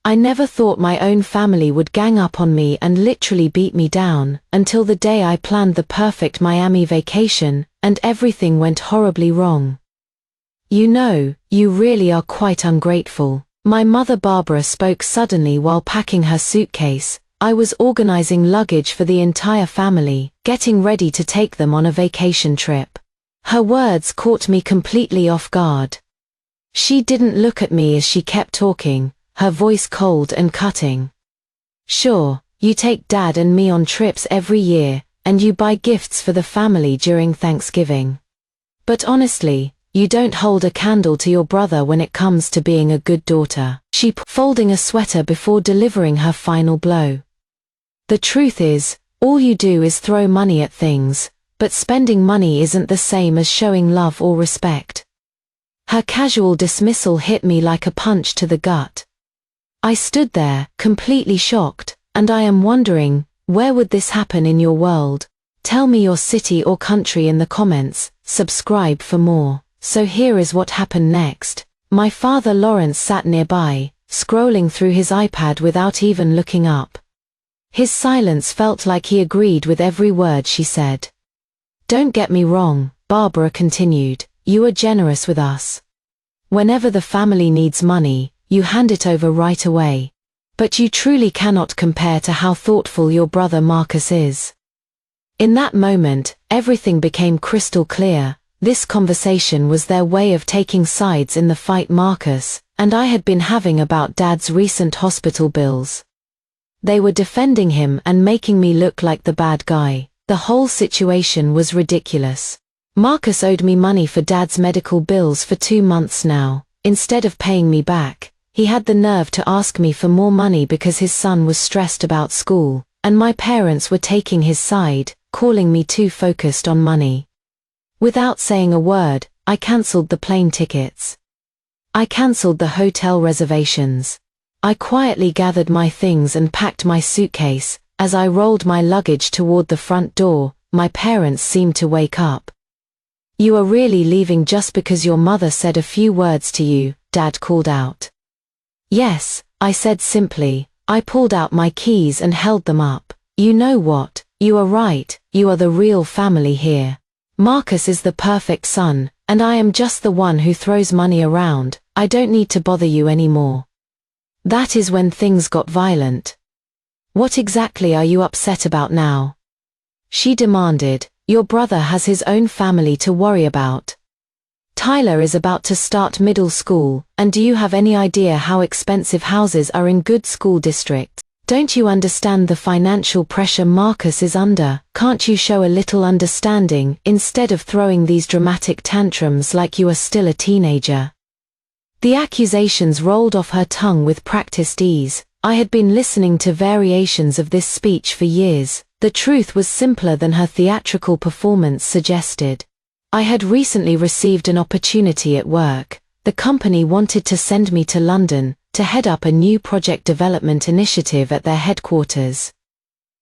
I never thought my own family would gang up on me and literally beat me down, until the day I planned the perfect Miami vacation, and everything went horribly wrong. You know, you really are quite ungrateful. My mother Barbara spoke suddenly while packing her suitcase. I was organizing luggage for the entire family, getting ready to take them on a vacation trip. Her words caught me completely off guard. She didn't look at me as she kept talking, her voice cold and cutting. Sure, you take Dad and me on trips every year, and you buy gifts for the family during Thanksgiving. But honestly, you don't hold a candle to your brother when it comes to being a good daughter. She folding a sweater before delivering her final blow. The truth is, all you do is throw money at things, but spending money isn't the same as showing love or respect. Her casual dismissal hit me like a punch to the gut. I stood there, completely shocked, and I am wondering, where would this happen in your world? Tell me your city or country in the comments, subscribe for more. So here is what happened next. My father Lawrence sat nearby, scrolling through his iPad without even looking up. His silence felt like he agreed with every word she said. Don't get me wrong, Barbara continued, you are generous with us. Whenever the family needs money, you hand it over right away. But you truly cannot compare to how thoughtful your brother Marcus is. In that moment, everything became crystal clear. This conversation was their way of taking sides in the fight Marcus and I had been having about Dad's recent hospital bills. They were defending him and making me look like the bad guy. The whole situation was ridiculous. Marcus owed me money for Dad's medical bills for 2 months now. Instead of paying me back, he had the nerve to ask me for more money because his son was stressed about school, and my parents were taking his side, calling me too focused on money. Without saying a word, I cancelled the plane tickets. I cancelled the hotel reservations. I quietly gathered my things and packed my suitcase. As I rolled my luggage toward the front door, my parents seemed to wake up. You are really leaving just because your mother said a few words to you, Dad called out. Yes, I said simply. I pulled out my keys and held them up. You know what, you are right, you are the real family here. Marcus is the perfect son, and I am just the one who throws money around. I don't need to bother you anymore. That is when things got violent. What exactly are you upset about now? She demanded. Your brother has his own family to worry about. Tyler is about to start middle school, and do you have any idea how expensive houses are in good school districts? Don't you understand the financial pressure Marcus is under? Can't you show a little understanding instead of throwing these dramatic tantrums like you are still a teenager? The accusations rolled off her tongue with practiced ease. I had been listening to variations of this speech for years. The truth was simpler than her theatrical performance suggested. I had recently received an opportunity at work. The company wanted to send me to London to head up a new project development initiative at their headquarters.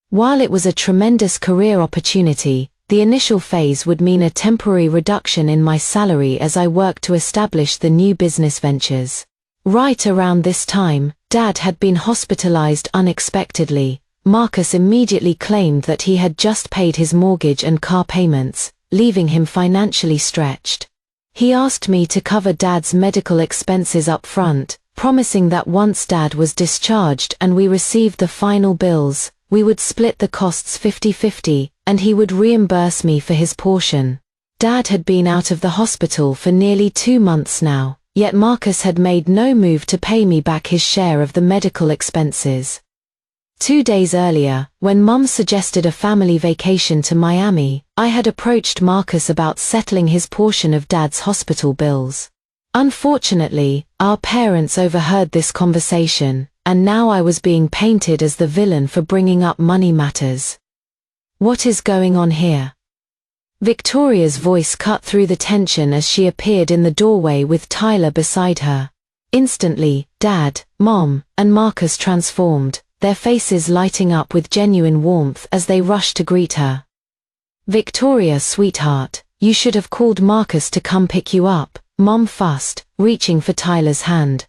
While it was a tremendous career opportunity, the initial phase would mean a temporary reduction in my salary as I worked to establish the new business ventures. Right around this time, Dad had been hospitalized unexpectedly. Marcus immediately claimed that he had just paid his mortgage and car payments, leaving him financially stretched. He asked me to cover Dad's medical expenses up front, promising that once Dad was discharged and we received the final bills, we would split the costs 50-50, and he would reimburse me for his portion. Dad had been out of the hospital for nearly 2 months now, yet Marcus had made no move to pay me back his share of the medical expenses. 2 days earlier, when Mum suggested a family vacation to Miami, I had approached Marcus about settling his portion of Dad's hospital bills. Unfortunately, our parents overheard this conversation, and now I was being painted as the villain for bringing up money matters. What is going on here? Victoria's voice cut through the tension as she appeared in the doorway with Tyler beside her. Instantly, Dad, Mom, and Marcus transformed, their faces lighting up with genuine warmth as they rushed to greet her. Victoria, sweetheart, you should have called Marcus to come pick you up, Mom fussed, reaching for Tyler's hand.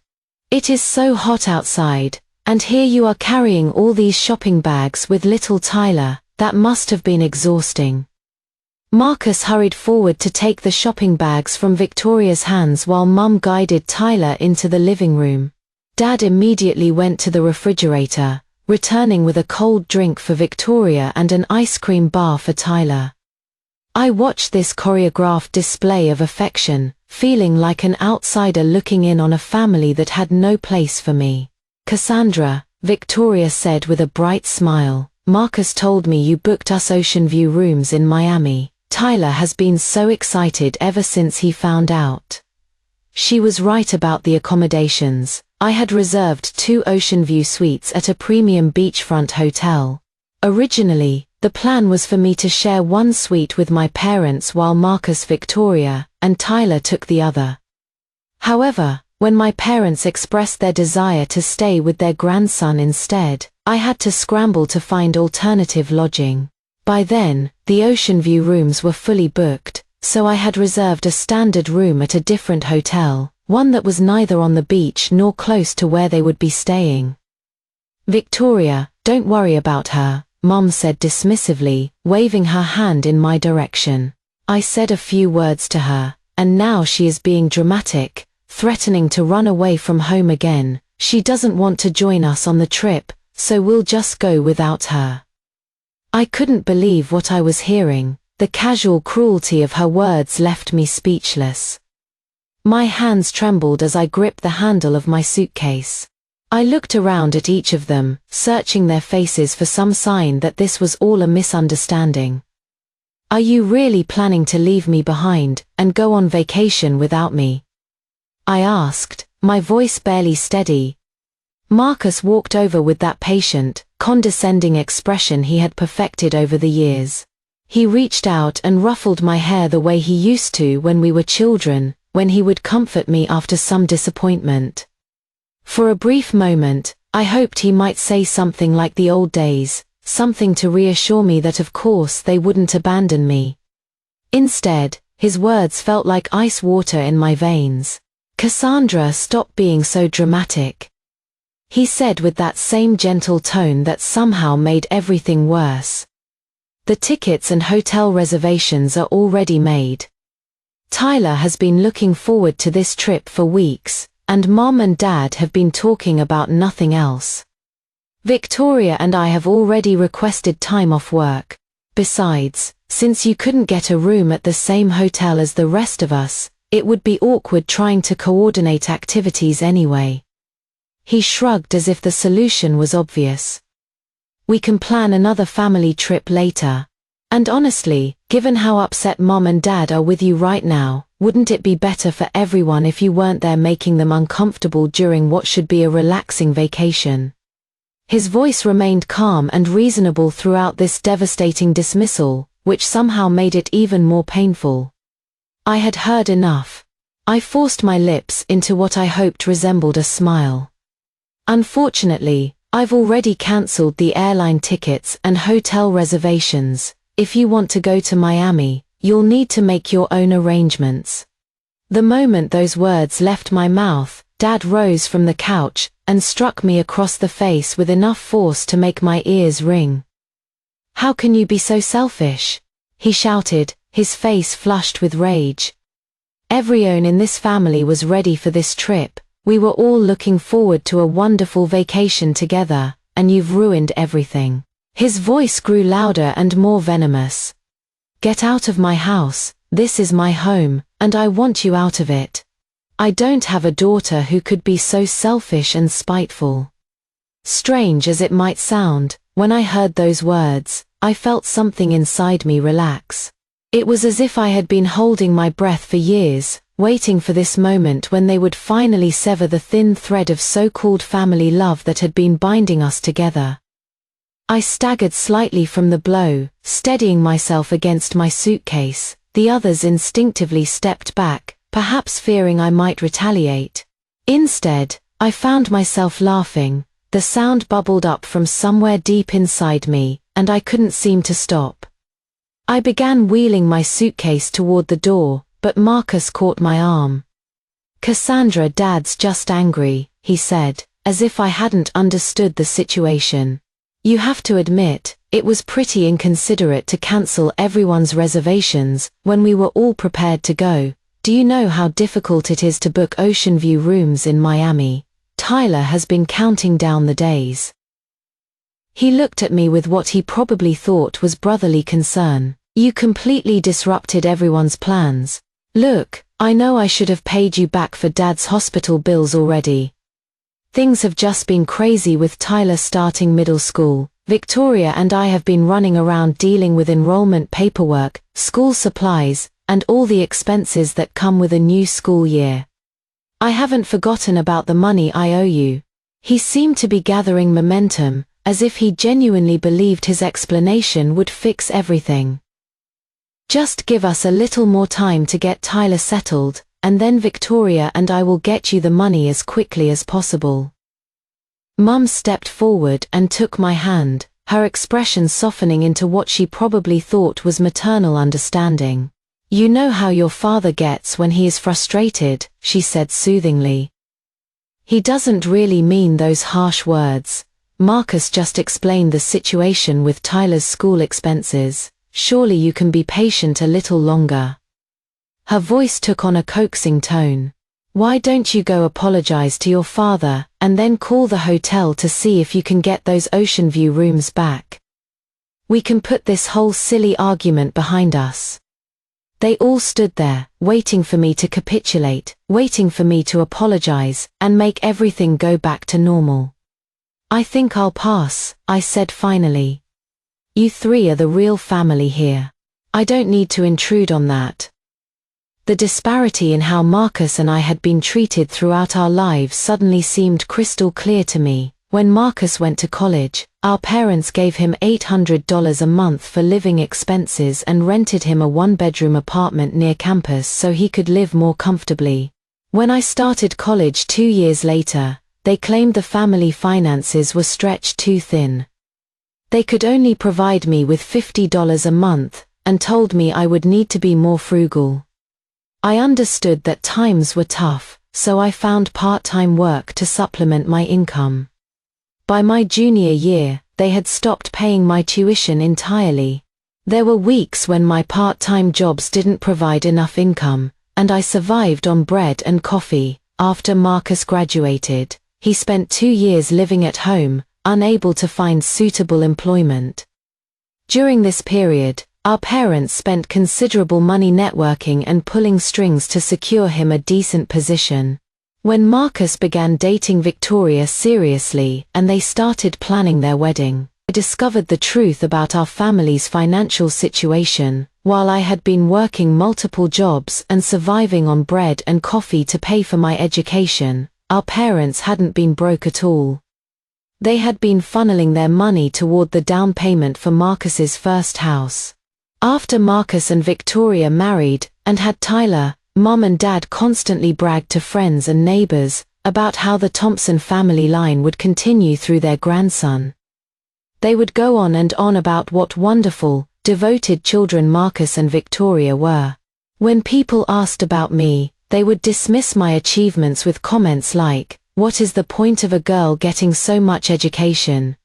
It is so hot outside, and here you are carrying all these shopping bags with little Tyler. That must have been exhausting." Marcus hurried forward to take the shopping bags from Victoria's hands while Mum guided Tyler into the living room. Dad immediately went to the refrigerator, returning with a cold drink for Victoria and an ice cream bar for Tyler. I watched this choreographed display of affection, feeling like an outsider looking in on a family that had no place for me. "Cassandra," Victoria said with a bright smile, "Marcus told me you booked us ocean view rooms in Miami. Tyler has been so excited ever since he found out." She was right about the accommodations. I had reserved 2 ocean view suites at a premium beachfront hotel. Originally, the plan was for me to share one suite with my parents while Marcus, Victoria, and Tyler took the other. However, when my parents expressed their desire to stay with their grandson instead, I had to scramble to find alternative lodging. By then, the ocean view rooms were fully booked, so I had reserved a standard room at a different hotel, one that was neither on the beach nor close to where they would be staying. "Victoria, don't worry about her," Mom said dismissively, waving her hand in my direction. I said a few words to her, and now she is being dramatic, threatening to run away from home again. She doesn't want to join us on the trip, so we'll just go without her. I couldn't believe what I was hearing. The casual cruelty of her words left me speechless. My hands trembled as I gripped the handle of my suitcase. I looked around at each of them, searching their faces for some sign that this was all a misunderstanding. "Are you really planning to leave me behind and go on vacation without me?" I asked, my voice barely steady. Marcus walked over with that patient, condescending expression he had perfected over the years. He reached out and ruffled my hair the way he used to when we were children, when he would comfort me after some disappointment. For a brief moment, I hoped he might say something like the old days, something to reassure me that of course they wouldn't abandon me. Instead, his words felt like ice water in my veins. "Cassandra, stop being so dramatic," he said with that same gentle tone that somehow made everything worse. "The tickets and hotel reservations are already made. Tyler has been looking forward to this trip for weeks, and Mom and Dad have been talking about nothing else. Victoria and I have already requested time off work. Besides, since you couldn't get a room at the same hotel as the rest of us, it would be awkward trying to coordinate activities anyway." He shrugged as if the solution was obvious. "We can plan another family trip later. And honestly, given how upset Mom and Dad are with you right now, wouldn't it be better for everyone if you weren't there making them uncomfortable during what should be a relaxing vacation?" His voice remained calm and reasonable throughout this devastating dismissal, which somehow made it even more painful. I had heard enough. I forced my lips into what I hoped resembled a smile. "Unfortunately, I've already cancelled the airline tickets and hotel reservations. If you want to go to Miami, you'll need to make your own arrangements." The moment those words left my mouth, Dad rose from the couch and struck me across the face with enough force to make my ears ring. "How can you be so selfish?" he shouted, his face flushed with rage. "Everyone in this family was ready for this trip. We were all looking forward to a wonderful vacation together, and you've ruined everything." His voice grew louder and more venomous. "Get out of my house. This is my home, and I want you out of it. I don't have a daughter who could be so selfish and spiteful." Strange as it might sound, when I heard those words, I felt something inside me relax. It was as if I had been holding my breath for years, waiting for this moment when they would finally sever the thin thread of so-called family love that had been binding us together. I staggered slightly from the blow, steadying myself against my suitcase. The others instinctively stepped back, perhaps fearing I might retaliate. Instead, I found myself laughing. The sound bubbled up from somewhere deep inside me, and I couldn't seem to stop. I began wheeling my suitcase toward the door, but Marcus caught my arm. Cassandra, Dad's just angry, he said, as if I hadn't understood the situation. You have to admit, it was pretty inconsiderate to cancel everyone's reservations when we were all prepared to go. Do you know how difficult it is to book ocean view rooms in Miami? Tyler has been counting down the days. He looked at me with what he probably thought was brotherly concern. You completely disrupted everyone's plans. Look, I know I should have paid you back for Dad's hospital bills already. Things have just been crazy with Tyler starting middle school. Victoria and I have been running around dealing with enrollment paperwork, school supplies, and all the expenses that come with a new school year. I haven't forgotten about the money I owe you. He seemed to be gathering momentum, as if he genuinely believed his explanation would fix everything. Just give us a little more time to get Tyler settled, and then Victoria and I will get you the money as quickly as possible. Mum stepped forward and took my hand, her expression softening into what she probably thought was maternal understanding. You know how your father gets when he is frustrated, she said soothingly. He doesn't really mean those harsh words. Marcus just explained the situation with Tyler's school expenses. Surely you can be patient a little longer. Her voice took on a coaxing tone. Why don't you go apologize to your father, and then call the hotel to see if you can get those ocean view rooms back? We can put this whole silly argument behind us. They all stood there, waiting for me to capitulate, waiting for me to apologize, and make everything go back to normal. I think I'll pass, I said finally. You three are the real family here. I don't need to intrude on that. The disparity in how Marcus and I had been treated throughout our lives suddenly seemed crystal clear to me. When Marcus went to college, our parents gave him $800 a month for living expenses and rented him a one-bedroom apartment near campus so he could live more comfortably. When I started college 2 years later, they claimed the family finances were stretched too thin. They could only provide me with $50 a month, and told me I would need to be more frugal. I understood that times were tough, so I found part-time work to supplement my income. By my junior year, they had stopped paying my tuition entirely. There were weeks when my part-time jobs didn't provide enough income, and I survived on bread and coffee. After Marcus graduated, he spent 2 years living at home, unable to find suitable employment. During this period, our parents spent considerable money networking and pulling strings to secure him a decent position. When Marcus began dating Victoria seriously and they started planning their wedding, I discovered the truth about our family's financial situation. While I had been working multiple jobs and surviving on bread and coffee to pay for my education, our parents hadn't been broke at all. They had been funneling their money toward the down payment for Marcus's first house. After Marcus and Victoria married and had Tyler, Mum and Dad constantly bragged to friends and neighbors about how the Thompson family line would continue through their grandson. They would go on and on about what wonderful, devoted children Marcus and Victoria were. When people asked about me, they would dismiss my achievements with comments like, "What is the point of a girl getting so much education?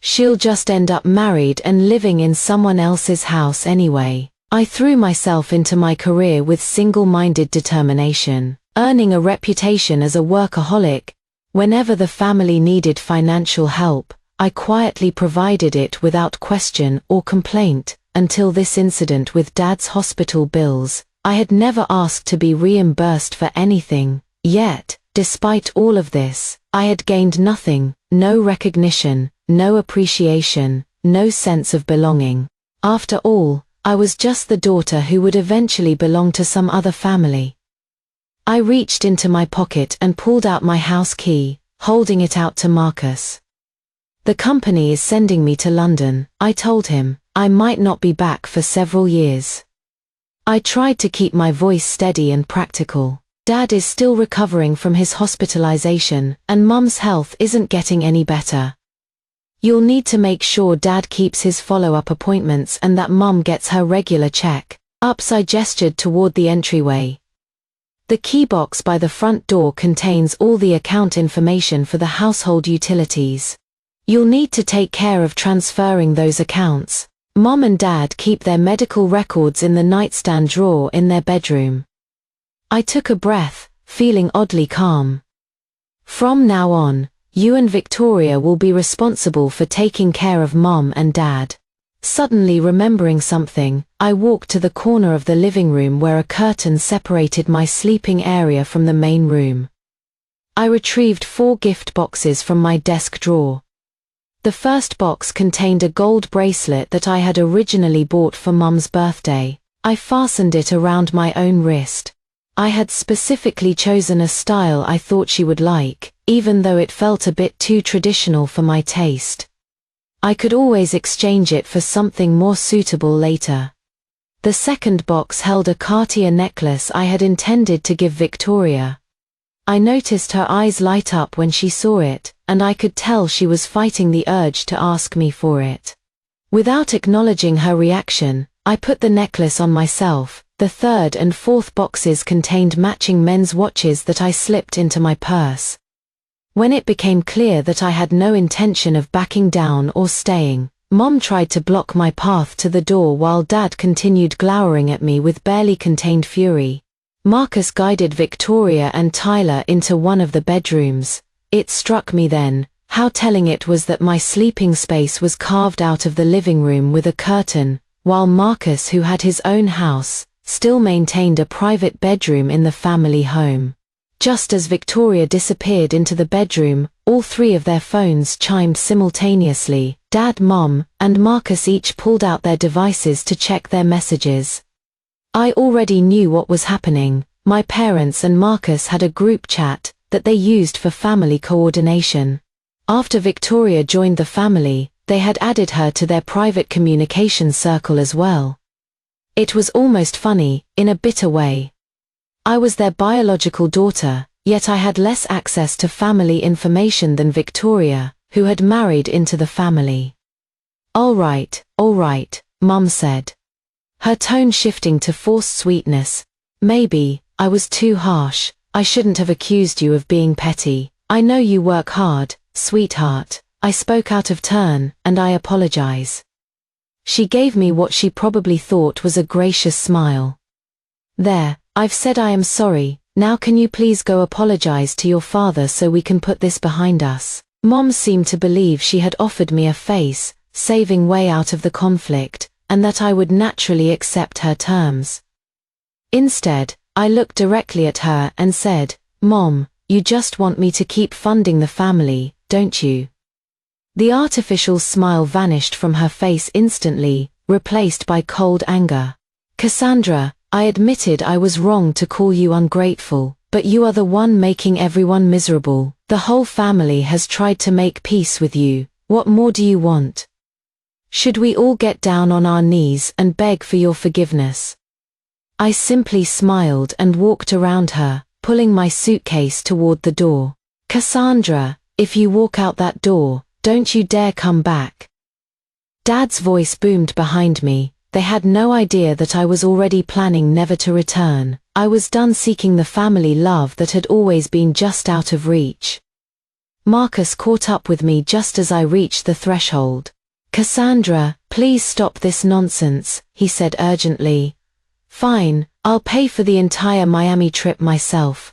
She'll just end up married and living in someone else's house anyway." I threw myself into my career with single-minded determination, earning a reputation as a workaholic. Whenever the family needed financial help, I quietly provided it without question or complaint. Until this incident with Dad's hospital bills, I had never asked to be reimbursed for anything. Yet, despite all of this, I had gained nothing, no recognition, no appreciation, no sense of belonging. After all, I was just the daughter who would eventually belong to some other family. I reached into my pocket and pulled out my house key, holding it out to Marcus. "The company is sending me to London," I told him. "I might not be back for several years." I tried to keep my voice steady and practical. Dad is still recovering from his hospitalization, and Mum's health isn't getting any better. You'll need to make sure Dad keeps his follow-up appointments and that Mum gets her regular check-ups. I gestured toward the entryway. The key box by the front door contains all the account information for the household utilities. You'll need to take care of transferring those accounts. Mom and Dad keep their medical records in the nightstand drawer in their bedroom. I took a breath, feeling oddly calm. From now on, you and Victoria will be responsible for taking care of Mom and Dad. Suddenly remembering something, I walked to the corner of the living room where a curtain separated my sleeping area from the main room. I retrieved 4 gift boxes from my desk drawer. The first box contained a gold bracelet that I had originally bought for Mum's birthday. I fastened it around my own wrist. I had specifically chosen a style I thought she would like, even though it felt a bit too traditional for my taste. I could always exchange it for something more suitable later. The second box held a Cartier necklace I had intended to give Victoria. I noticed her eyes light up when she saw it, and I could tell she was fighting the urge to ask me for it. Without acknowledging her reaction, I put the necklace on myself. The third and fourth boxes contained matching men's watches that I slipped into my purse. When it became clear that I had no intention of backing down or staying, Mom tried to block my path to the door while Dad continued glowering at me with barely contained fury. Marcus guided Victoria and Tyler into one of the bedrooms. It struck me then, how telling it was that my sleeping space was carved out of the living room with a curtain, while Marcus, who had his own house, still maintained a private bedroom in the family home. Just as Victoria disappeared into the bedroom, all 3 of their phones chimed simultaneously. Dad, Mom, and Marcus each pulled out their devices to check their messages. I already knew what was happening. My parents and Marcus had a group chat that they used for family coordination. After Victoria joined the family, they had added her to their private communication circle as well. It was almost funny, in a bitter way. I was their biological daughter, yet I had less access to family information than Victoria, who had married into the family. All right, Mum said. Her tone shifting to forced sweetness. Maybe, I was too harsh. I shouldn't have accused you of being petty. I know you work hard, sweetheart. I spoke out of turn, and I apologize. She gave me what she probably thought was a gracious smile. There, I've said I am sorry. Now can you please go apologize to your father so we can put this behind us? Mom seemed to believe she had offered me a saving way out of the conflict, and that I would naturally accept her terms. Instead, I looked directly at her and said, Mom, you just want me to keep funding the family, don't you? The artificial smile vanished from her face instantly, replaced by cold anger. Cassandra, I admitted I was wrong to call you ungrateful, but you are the one making everyone miserable. The whole family has tried to make peace with you. What more do you want? Should we all get down on our knees and beg for your forgiveness? I simply smiled and walked around her, pulling my suitcase toward the door. Cassandra, if you walk out that door, don't you dare come back. Dad's voice boomed behind me. They had no idea that I was already planning never to return. I was done seeking the family love that had always been just out of reach. Marcus caught up with me just as I reached the threshold. Cassandra, please stop this nonsense, he said urgently. Fine, I'll pay for the entire Miami trip myself.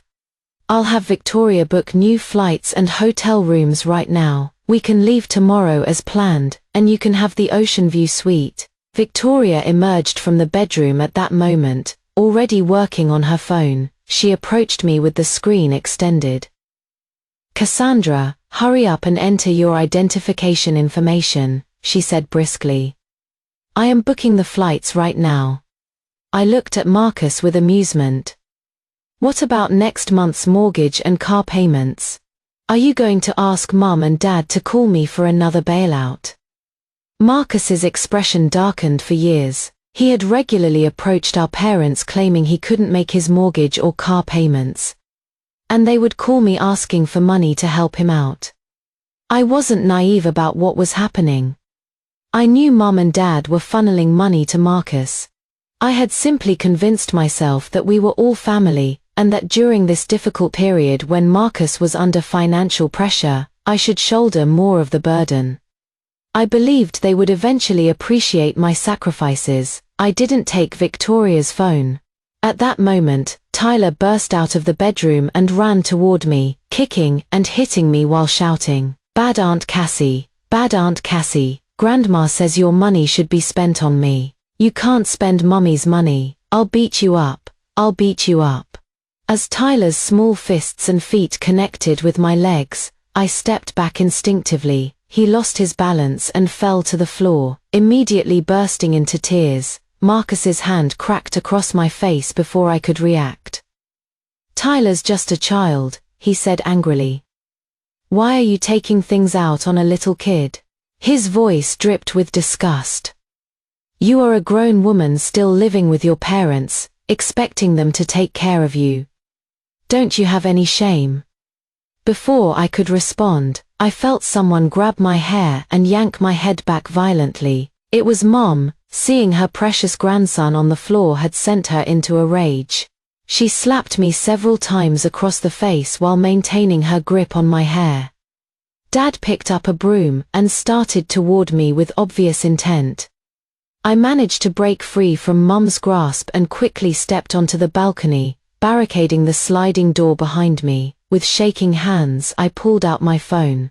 I'll have Victoria book new flights and hotel rooms right now. We can leave tomorrow as planned, and you can have the ocean view suite. Victoria emerged from the bedroom at that moment, already working on her phone. She approached me with the screen extended. Cassandra, hurry up and enter your identification information, she said briskly. I am booking the flights right now. I looked at Marcus with amusement. What about next month's mortgage and car payments? Are you going to ask Mum and Dad to call me for another bailout? Marcus's expression darkened for years. He had regularly approached our parents claiming he couldn't make his mortgage or car payments. And they would call me asking for money to help him out. I wasn't naive about what was happening. I knew Mum and Dad were funneling money to Marcus. I had simply convinced myself that we were all family, and that during this difficult period when Marcus was under financial pressure, I should shoulder more of the burden. I believed they would eventually appreciate my sacrifices. I didn't take Victoria's phone. At that moment, Tyler burst out of the bedroom and ran toward me, kicking and hitting me while shouting, "Bad Aunt Cassie, bad Aunt Cassie, Grandma says your money should be spent on me. You can't spend Mommy's money. I'll beat you up, I'll beat you up." As Tyler's small fists and feet connected with my legs, I stepped back instinctively. He lost his balance and fell to the floor, immediately bursting into tears. Marcus's hand cracked across my face before I could react. "Tyler's just a child," he said angrily. "Why are you taking things out on a little kid?" His voice dripped with disgust. "You are a grown woman still living with your parents, expecting them to take care of you. Don't you have any shame?" Before I could respond, I felt someone grab my hair and yank my head back violently. It was Mom. Seeing her precious grandson on the floor had sent her into a rage. She slapped me several times across the face while maintaining her grip on my hair. Dad picked up a broom and started toward me with obvious intent. I managed to break free from Mom's grasp and quickly stepped onto the balcony, barricading the sliding door behind me. With shaking hands, I pulled out my phone.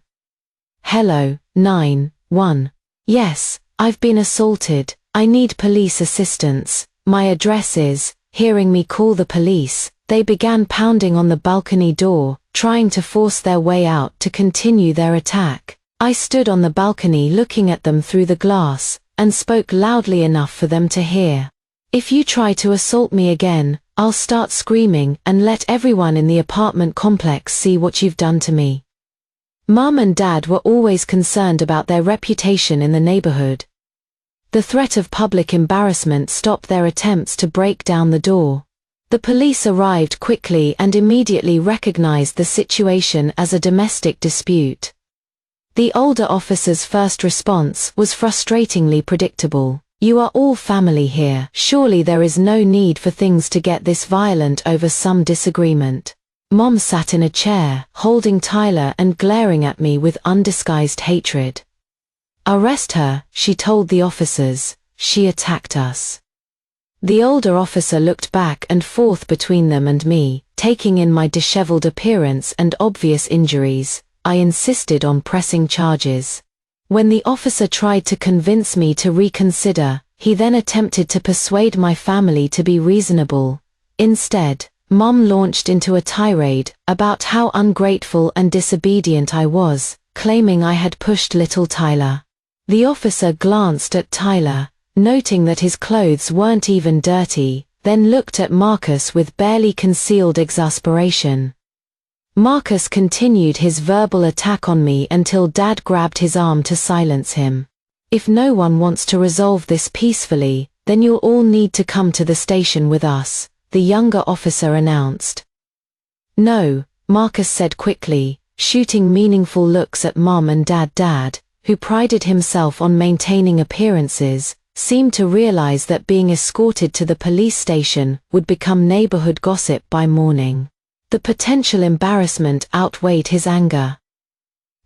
"Hello, 911. Yes, I've been assaulted. I need police assistance. My address is..." Hearing me call the police, they began pounding on the balcony door, trying to force their way out to continue their attack. I stood on the balcony looking at them through the glass, and spoke loudly enough for them to hear. "If you try to assault me again, I'll start screaming and let everyone in the apartment complex see what you've done to me." Mom and Dad were always concerned about their reputation in the neighborhood. The threat of public embarrassment stopped their attempts to break down the door. The police arrived quickly and immediately recognized the situation as a domestic dispute. The older officer's first response was frustratingly predictable. "You are all family here. Surely there is no need for things to get this violent over some disagreement." Mom sat in a chair, holding Tyler and glaring at me with undisguised hatred. "Arrest her," she told the officers. "She attacked us." The older officer looked back and forth between them and me, taking in my disheveled appearance and obvious injuries. I insisted on pressing charges. When the officer tried to convince me to reconsider, he then attempted to persuade my family to be reasonable. Instead, Mom launched into a tirade about how ungrateful and disobedient I was, claiming I had pushed little Tyler. The officer glanced at Tyler, noting that his clothes weren't even dirty, then looked at Marcus with barely concealed exasperation. Marcus continued his verbal attack on me until Dad grabbed his arm to silence him. "If no one wants to resolve this peacefully, then you'll all need to come to the station with us," the younger officer announced. "No," Marcus said quickly, shooting meaningful looks at Mom and Dad. Dad, who prided himself on maintaining appearances, seemed to realize that being escorted to the police station would become neighborhood gossip by morning. The potential embarrassment outweighed his anger.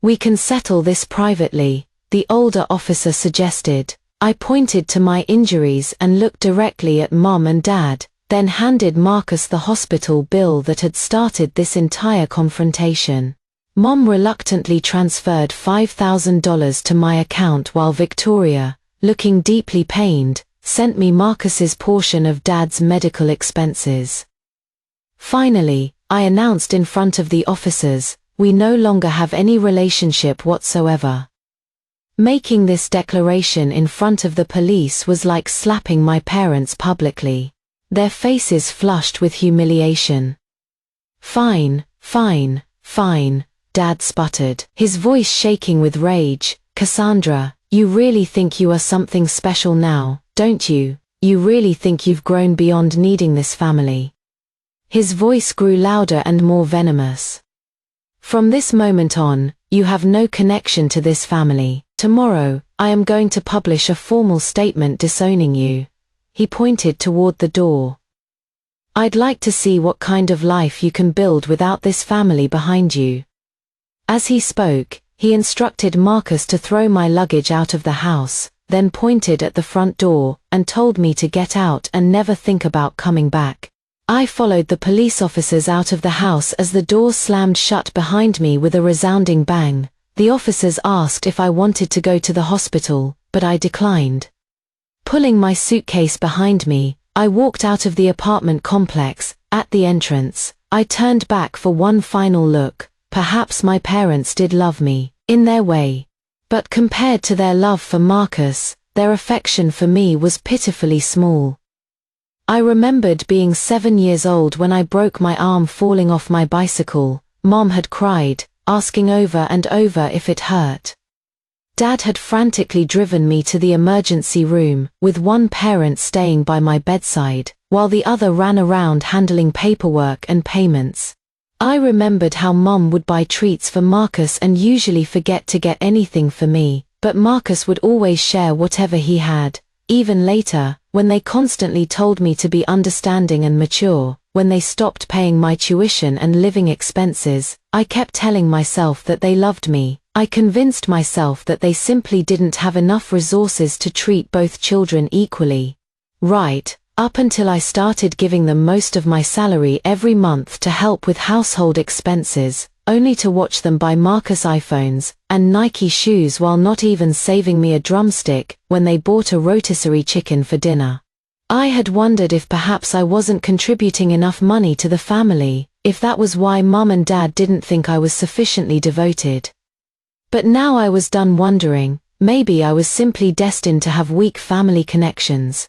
"We can settle this privately," the older officer suggested. I pointed to my injuries and looked directly at Mom and Dad, then handed Marcus the hospital bill that had started this entire confrontation. Mom reluctantly transferred $5,000 to my account while Victoria, looking deeply pained, sent me Marcus's portion of Dad's medical expenses. Finally, I announced in front of the officers, "We no longer have any relationship whatsoever." Making this declaration in front of the police was like slapping my parents publicly. Their faces flushed with humiliation. "Fine, fine, fine," Dad sputtered, his voice shaking with rage. "Cassandra, you really think you are something special now, don't you? You really think you've grown beyond needing this family?" His voice grew louder and more venomous. "From this moment on, you have no connection to this family. Tomorrow, I am going to publish a formal statement disowning you." He pointed toward the door. I'd like to see what kind of life you can build without this family behind you." As he spoke, he instructed Marcus to throw my luggage out of the house, then pointed at the front door, and told me to get out and never think about coming back. I followed the police officers out of the house as the door slammed shut behind me with a resounding bang. The officers asked if I wanted to go to the hospital, but I declined. Pulling my suitcase behind me, I walked out of the apartment complex. At the entrance, I turned back for one final look. Perhaps my parents did love me, in their way. But compared to their love for Marcus, their affection for me was pitifully small. I remembered being 7 years old when I broke my arm falling off my bicycle. Mom had cried, asking over and over if it hurt. Dad had frantically driven me to the emergency room, with one parent staying by my bedside, while the other ran around handling paperwork and payments. I remembered how Mom would buy treats for Marcus and usually forget to get anything for me, but Marcus would always share whatever he had. Even later, when they constantly told me to be understanding and mature, when they stopped paying my tuition and living expenses, I kept telling myself that they loved me. I convinced myself that they simply didn't have enough resources to treat both children equally. Right, up until I started giving them most of my salary every month to help with household expenses, only to watch them buy Marcus iPhones and Nike shoes while not even saving me a drumstick when they bought a rotisserie chicken for dinner. I had wondered if perhaps I wasn't contributing enough money to the family, if that was why Mum and Dad didn't think I was sufficiently devoted. But now I was done wondering. Maybe I was simply destined to have weak family connections.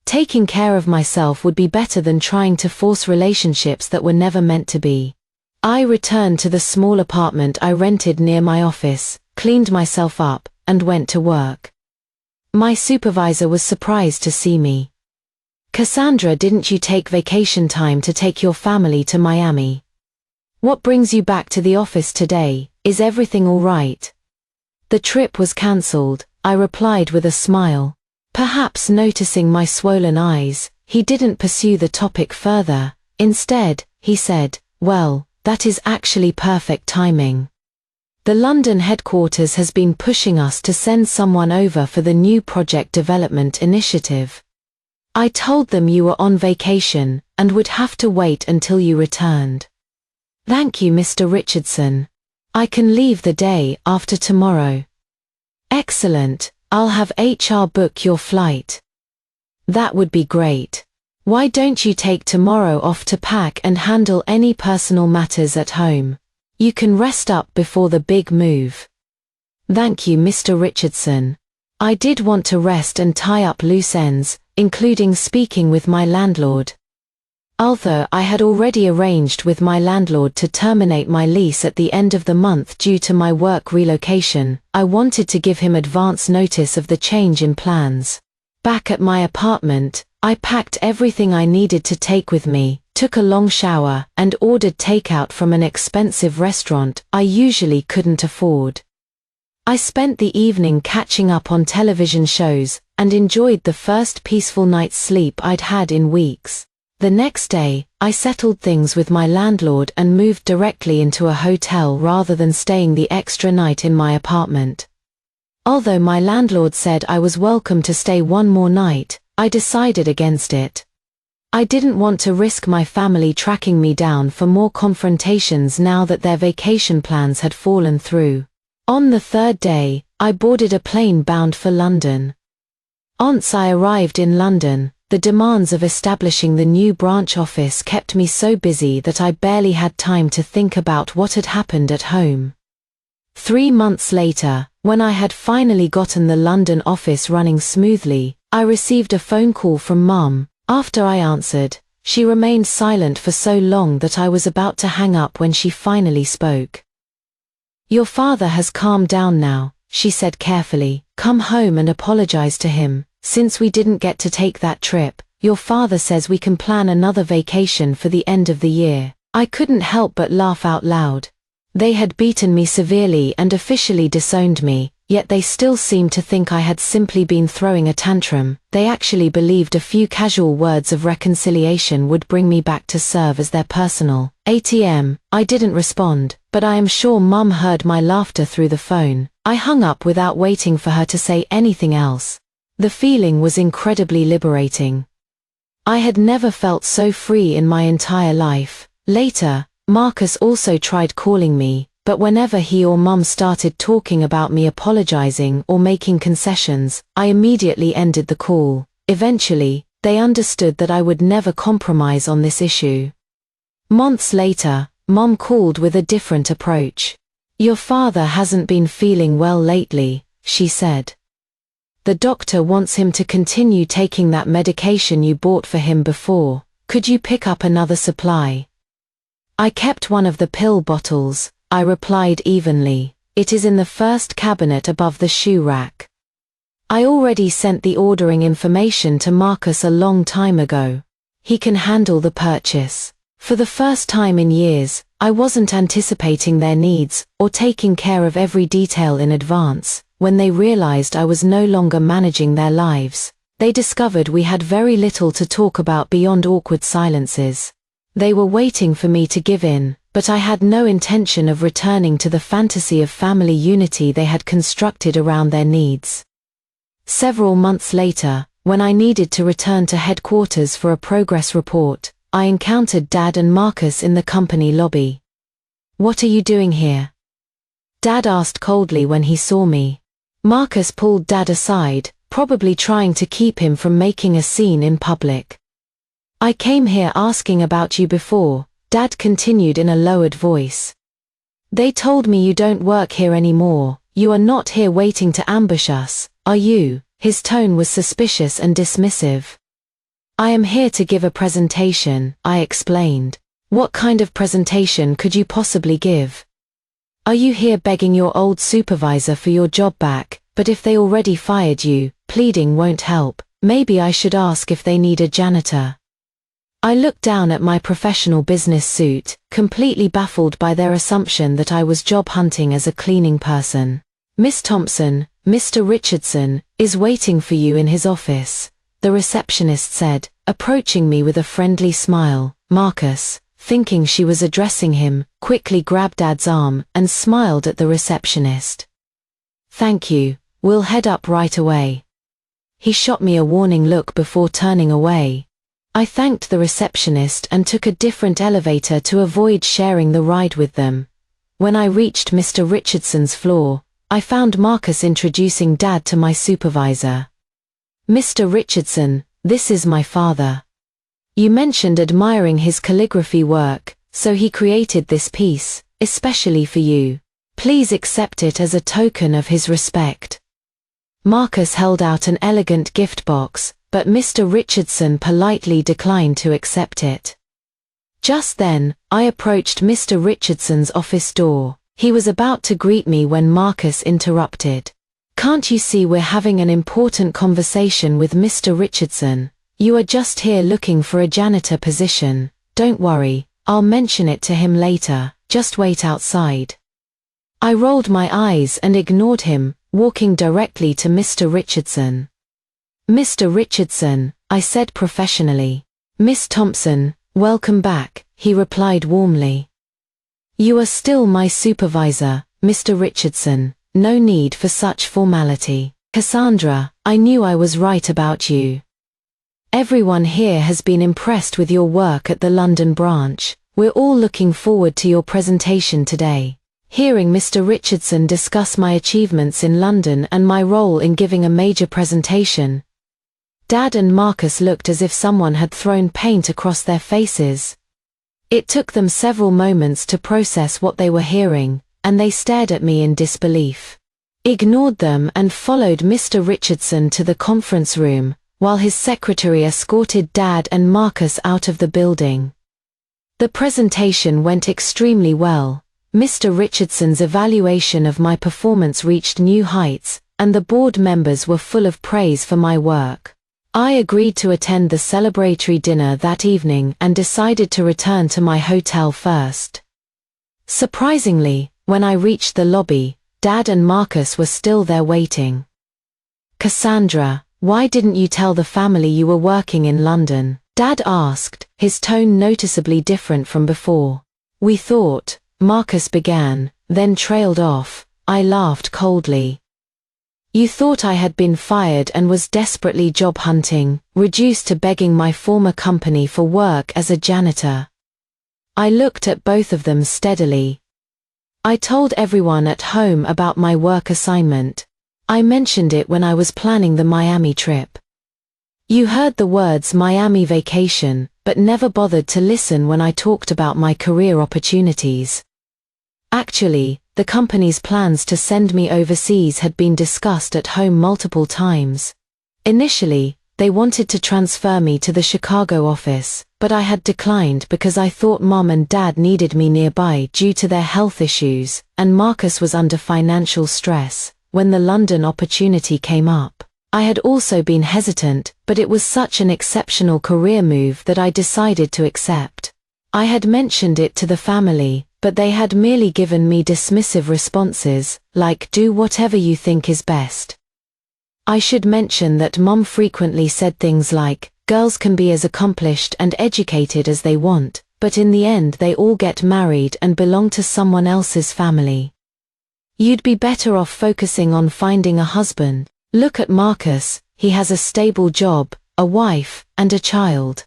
Taking care of myself would be better than trying to force relationships that were never meant to be. I returned to the small apartment I rented near my office, cleaned myself up, and went to work. My supervisor was surprised to see me. "Cassandra, didn't you take vacation time to take your family to Miami? What brings you back to the office today? Is everything all right?" "The trip was cancelled," I replied with a smile. Perhaps noticing my swollen eyes, he didn't pursue the topic further. Instead, he said, "Well, that is actually perfect timing. The London headquarters has been pushing us to send someone over for the new project development initiative. I told them you were on vacation and would have to wait until you returned." "Thank you, Mr. Richardson. I can leave the day after tomorrow." "Excellent, I'll have HR book your flight." "That would be great. Why don't you take tomorrow off to pack and handle any personal matters at home? You can rest up before the big move." "Thank you, Mr. Richardson. I did want to rest and tie up loose ends, including speaking with my landlord." Although I had already arranged with my landlord to terminate my lease at the end of the month due to my work relocation, I wanted to give him advance notice of the change in plans. Back at my apartment, I packed everything I needed to take with me, took a long shower, and ordered takeout from an expensive restaurant I usually couldn't afford. I spent the evening catching up on television shows, and enjoyed the first peaceful night's sleep I'd had in weeks. The next day, I settled things with my landlord and moved directly into a hotel rather than staying the extra night in my apartment. Although my landlord said I was welcome to stay one more night, I decided against it. I didn't want to risk my family tracking me down for more confrontations now that their vacation plans had fallen through. On the third day, I boarded a plane bound for London. Once I arrived in London, the demands of establishing the new branch office kept me so busy that I barely had time to think about what had happened at home. 3 months later, when I had finally gotten the London office running smoothly, I received a phone call from Mum. After I answered, she remained silent for so long that I was about to hang up when she finally spoke. "Your father has calmed down now," she said carefully. "Come home and apologize to him. Since we didn't get to take that trip, your father says we can plan another vacation for the end of the year." I couldn't help but laugh out loud. They had beaten me severely and officially disowned me, yet they still seemed to think I had simply been throwing a tantrum. They actually believed a few casual words of reconciliation would bring me back to serve as their personal ATM. I didn't respond, but I am sure Mum heard my laughter through the phone. I hung up without waiting for her to say anything else. The feeling was incredibly liberating. I had never felt so free in my entire life. Later, Marcus also tried calling me, but whenever he or Mum started talking about me apologizing or making concessions, I immediately ended the call. Eventually, they understood that I would never compromise on this issue. Months later, Mum called with a different approach. "Your father hasn't been feeling well lately," she said. "The doctor wants him to continue taking that medication you bought for him before. Could you pick up another supply?" "I kept one of the pill bottles," I replied evenly. "It is in the first cabinet above the shoe rack." I already sent the ordering information to Marcus a long time ago. He can handle the purchase. For the first time in years, I wasn't anticipating their needs or taking care of every detail in advance. When they realized I was no longer managing their lives, they discovered we had very little to talk about beyond awkward silences. They were waiting for me to give in, but I had no intention of returning to the fantasy of family unity they had constructed around their needs. Several months later, when I needed to return to headquarters for a progress report, I encountered Dad and Marcus in the company lobby. "What are you doing here?" Dad asked coldly when he saw me. Marcus pulled Dad aside, probably trying to keep him from making a scene in public. "I came here asking about you before," Dad continued in a lowered voice. "They told me you don't work here anymore. You are not here waiting to ambush us, are you?" His tone was suspicious and dismissive. "I am here to give a presentation," I explained. "What kind of presentation could you possibly give? Are you here begging your old supervisor for your job back? But if they already fired you, pleading won't help. Maybe I should ask if they need a janitor." I looked down at my professional business suit, completely baffled by their assumption that I was job hunting as a cleaning person. "Miss Thompson, Mr. Richardson, is waiting for you in his office," the receptionist said, approaching me with a friendly smile. Marcus, thinking she was addressing him, quickly grabbed Dad's arm and smiled at the receptionist. "Thank you, we'll head up right away." He shot me a warning look before turning away. I thanked the receptionist and took a different elevator to avoid sharing the ride with them. When I reached Mr. Richardson's floor, I found Marcus introducing Dad to my supervisor. "Mr. Richardson, this is my father. You mentioned admiring his calligraphy work, so he created this piece, especially for you. Please accept it as a token of his respect." Marcus held out an elegant gift box, but Mr. Richardson politely declined to accept it. Just then, I approached Mr. Richardson's office door. He was about to greet me when Marcus interrupted. "Can't you see we're having an important conversation with Mr. Richardson? You are just here looking for a janitor position. Don't worry, I'll mention it to him later, just wait outside." I rolled my eyes and ignored him, walking directly to Mr. Richardson. "Mr. Richardson," I said professionally. "Miss Thompson, welcome back," he replied warmly. "You are still my supervisor, Mr. Richardson, no need for such formality. Cassandra, I knew I was right about you. Everyone here has been impressed with your work at the London branch. We're all looking forward to your presentation today." Hearing Mr. Richardson discuss my achievements in London and my role in giving a major presentation, Dad and Marcus looked as if someone had thrown paint across their faces. It took them several moments to process what they were hearing, and they stared at me in disbelief. Ignored them and followed Mr. Richardson to the conference room, while his secretary escorted Dad and Marcus out of the building. The presentation went extremely well. Mr. Richardson's evaluation of my performance reached new heights, and the board members were full of praise for my work. I agreed to attend the celebratory dinner that evening and decided to return to my hotel first. Surprisingly, when I reached the lobby, Dad and Marcus were still there waiting. "Cassandra, why didn't you tell the family you were working in London?" Dad asked, his tone noticeably different from before. "We thought," Marcus began, then trailed off. I laughed coldly. "You thought I had been fired and was desperately job hunting, reduced to begging my former company for work as a janitor." I looked at both of them steadily. "I told everyone at home about my work assignment. I mentioned it when I was planning the Miami trip. You heard the words Miami vacation, but never bothered to listen when I talked about my career opportunities. Actually, the company's plans to send me overseas had been discussed at home multiple times. Initially, they wanted to transfer me to the Chicago office, but I had declined because I thought Mom and Dad needed me nearby due to their health issues, and Marcus was under financial stress. When the London opportunity came up, I had also been hesitant, but it was such an exceptional career move that I decided to accept. I had mentioned it to the family, but they had merely given me dismissive responses, like "do whatever you think is best." I should mention that Mom frequently said things like, "Girls can be as accomplished and educated as they want, but in the end they all get married and belong to someone else's family. You'd be better off focusing on finding a husband. Look at Marcus, he has a stable job, a wife, and a child.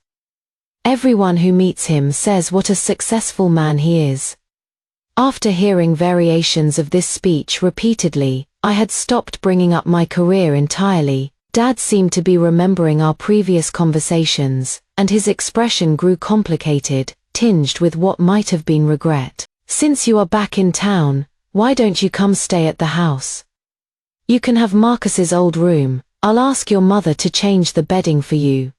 Everyone who meets him says what a successful man he is." After hearing variations of this speech repeatedly, I had stopped bringing up my career entirely. Dad seemed to be remembering our previous conversations, and his expression grew complicated, tinged with what might have been regret. "Since you are back in town, why don't you come stay at the house? You can have Marcus's old room. I'll ask your mother to change the bedding for you."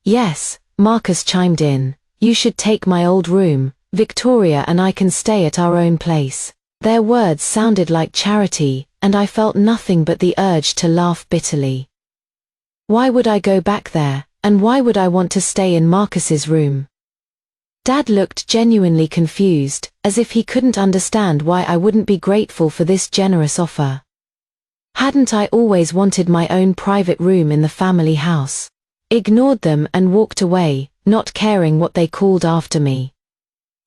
"Yes," Marcus chimed in, "you should take my old room. Victoria and I can stay at our own place." Their words sounded like charity, and I felt nothing but the urge to laugh bitterly. Why would I go back there, and why would I want to stay in Marcus's room? Dad looked genuinely confused, as if he couldn't understand why I wouldn't be grateful for this generous offer. Hadn't I always wanted my own private room in the family house? Ignored them and walked away, not caring what they called after me.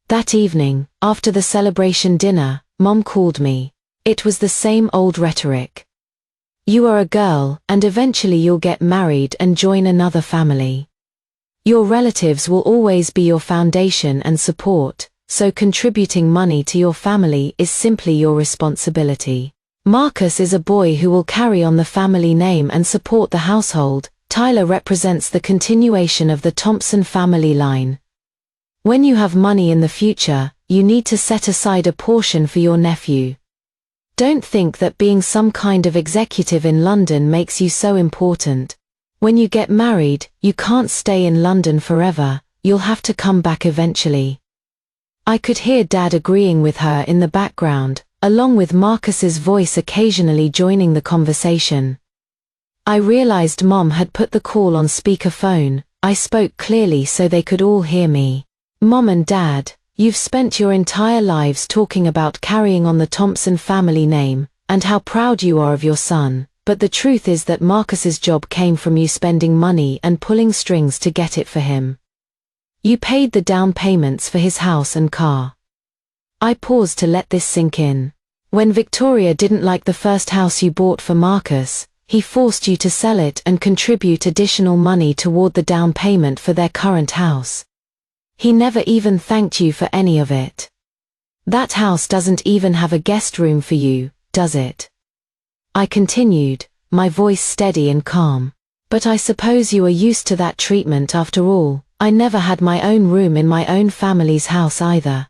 That evening, after the celebration dinner, Mom called me. It was the same old rhetoric. "You are a girl, and eventually you'll get married and join another family. Your relatives will always be your foundation and support, so contributing money to your family is simply your responsibility. Marcus is a boy who will carry on the family name and support the household. Tyler represents the continuation of the Thompson family line. When you have money in the future, you need to set aside a portion for your nephew. Don't think that being some kind of executive in London makes you so important. When you get married, you can't stay in London forever, you'll have to come back eventually." I could hear Dad agreeing with her in the background, along with Marcus's voice occasionally joining the conversation. I realized Mom had put the call on speakerphone. I spoke clearly so they could all hear me. "Mom and Dad, you've spent your entire lives talking about carrying on the Thompson family name, and how proud you are of your son, but the truth is that Marcus's job came from you spending money and pulling strings to get it for him. You paid the down payments for his house and car." I paused to let this sink in. "When Victoria didn't like the first house you bought for Marcus, he forced you to sell it and contribute additional money toward the down payment for their current house. He never even thanked you for any of it. That house doesn't even have a guest room for you, does it?" I continued, my voice steady and calm. "But I suppose you are used to that treatment after all. I never had my own room in my own family's house either."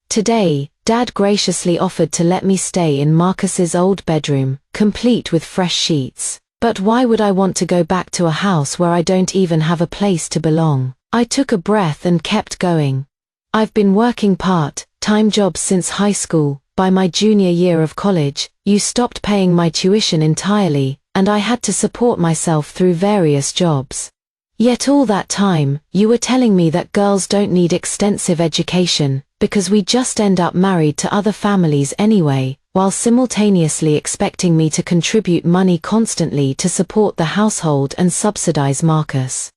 Today, Dad graciously offered to let me stay in Marcus's old bedroom, complete with fresh sheets. But why would I want to go back to a house where I don't even have a place to belong? I took a breath and kept going. "I've been working part-time jobs since high school. By my junior year of college, you stopped paying my tuition entirely, and I had to support myself through various jobs. Yet all that time, you were telling me that girls don't need extensive education, because we just end up married to other families anyway. while simultaneously expecting me to contribute money constantly to support the household and subsidize Marcus.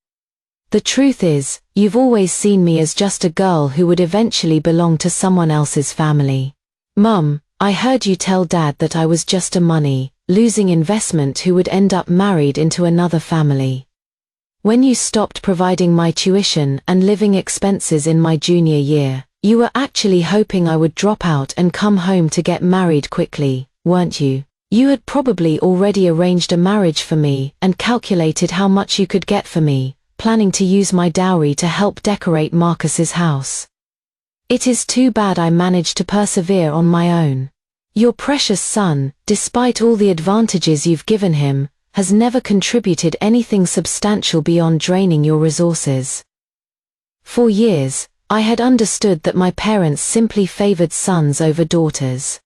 The truth is, you've always seen me as just a girl who would eventually belong to someone else's family. Mum, I heard you tell Dad that I was just a money-losing investment who would end up married into another family. When you stopped providing my tuition and living expenses in my junior year, you were actually hoping I would drop out and come home to get married quickly, weren't you? You had probably already arranged a marriage for me and calculated how much you could get for me, planning to use my dowry to help decorate Marcus's house. It is too bad I managed to persevere on my own. Your precious son, despite all the advantages you've given him, has never contributed anything substantial beyond draining your resources. For years, I had understood that my parents simply favored sons over daughters.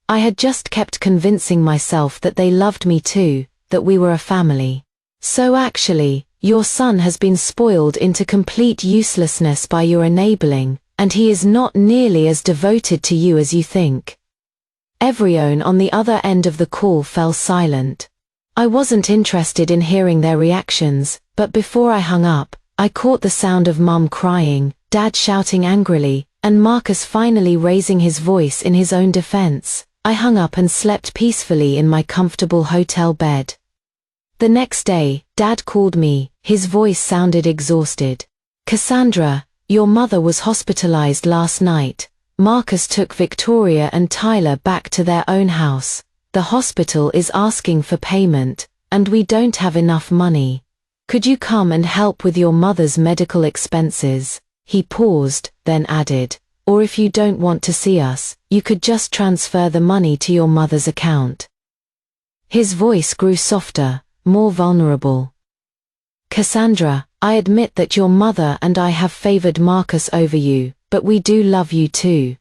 I had just kept convincing myself that they loved me too, that we were a family. So actually, your son has been spoiled into complete uselessness by your enabling, and he is not nearly as devoted to you as you think. Everyone on the other end of the call fell silent. I wasn't interested in hearing their reactions, but before I hung up, I caught the sound of Mum crying, Dad shouting angrily, and Marcus finally raising his voice in his own defense. I hung up and slept peacefully in my comfortable hotel bed. The next day, Dad called me, his voice sounded exhausted. Cassandra, your mother was hospitalized last night. Marcus took Victoria and Tyler back to their own house. The hospital is asking for payment, and we don't have enough money. Could you come and help with your mother's medical expenses? He paused, then added, or if you don't want to see us, you could just transfer the money to your mother's account. His voice grew softer, more vulnerable. Cassandra, I admit that your mother and I have favored Marcus over you, but we do love you too.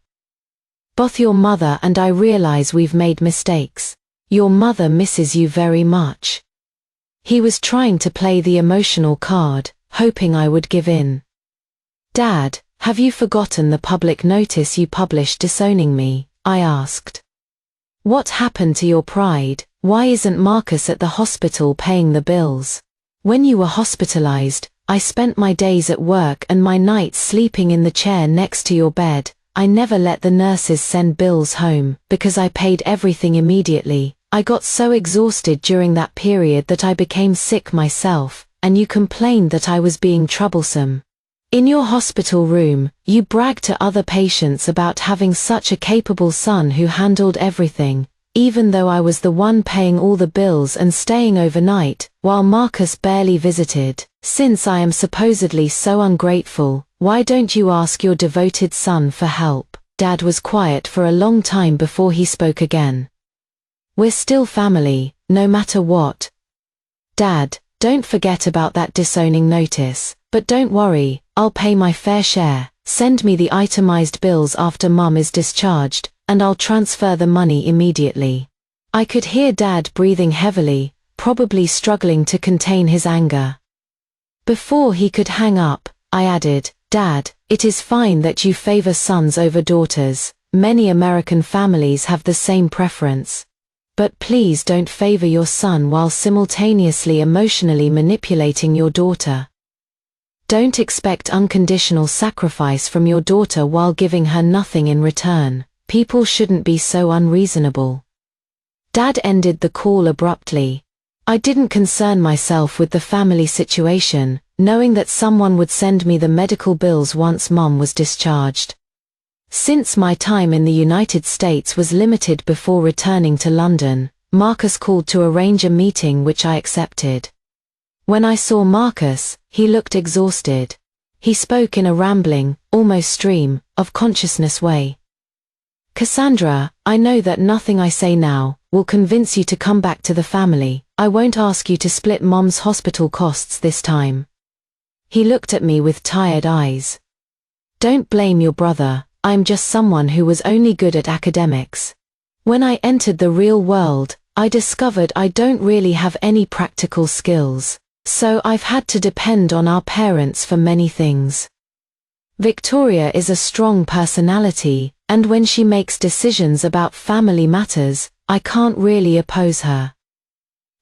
Both your mother and I realize we've made mistakes. Your mother misses you very much. He was trying to play the emotional card, hoping I would give in. Dad, have you forgotten the public notice you published disowning me? I asked. What happened to your pride? Why isn't Marcus at the hospital paying the bills? When you were hospitalized, I spent my days at work and my nights sleeping in the chair next to your bed. I never let the nurses send bills home, because I paid everything immediately. I got so exhausted during that period that I became sick myself, and you complained that I was being troublesome. In your hospital room, you bragged to other patients about having such a capable son who handled everything, even though I was the one paying all the bills and staying overnight, while Marcus barely visited. Since I am supposedly so ungrateful, why don't you ask your devoted son for help? Dad was quiet for a long time before he spoke again. We're still family, no matter what. Dad, don't forget about that disowning notice, but don't worry, I'll pay my fair share. Send me the itemized bills after Mum is discharged, and I'll transfer the money immediately. I could hear Dad breathing heavily, probably struggling to contain his anger. Before he could hang up, I added, Dad, it is fine that you favor sons over daughters. Many American families have the same preference. But please don't favor your son while simultaneously emotionally manipulating your daughter. Don't expect unconditional sacrifice from your daughter while giving her nothing in return. People shouldn't be so unreasonable. Dad ended the call abruptly. I didn't concern myself with the family situation, knowing that someone would send me the medical bills once Mum was discharged. Since my time in the United States was limited before returning to London, Marcus called to arrange a meeting which I accepted. When I saw Marcus, he looked exhausted. He spoke in a rambling, almost stream of consciousness way. Cassandra, I know that nothing I say now will convince you to come back to the family. I won't ask you to split Mom's hospital costs this time. He looked at me with tired eyes. Don't blame your brother, I'm just someone who was only good at academics. When I entered the real world, I discovered I don't really have any practical skills. So I've had to depend on our parents for many things. Victoria is a strong personality, and when she makes decisions about family matters, I can't really oppose her."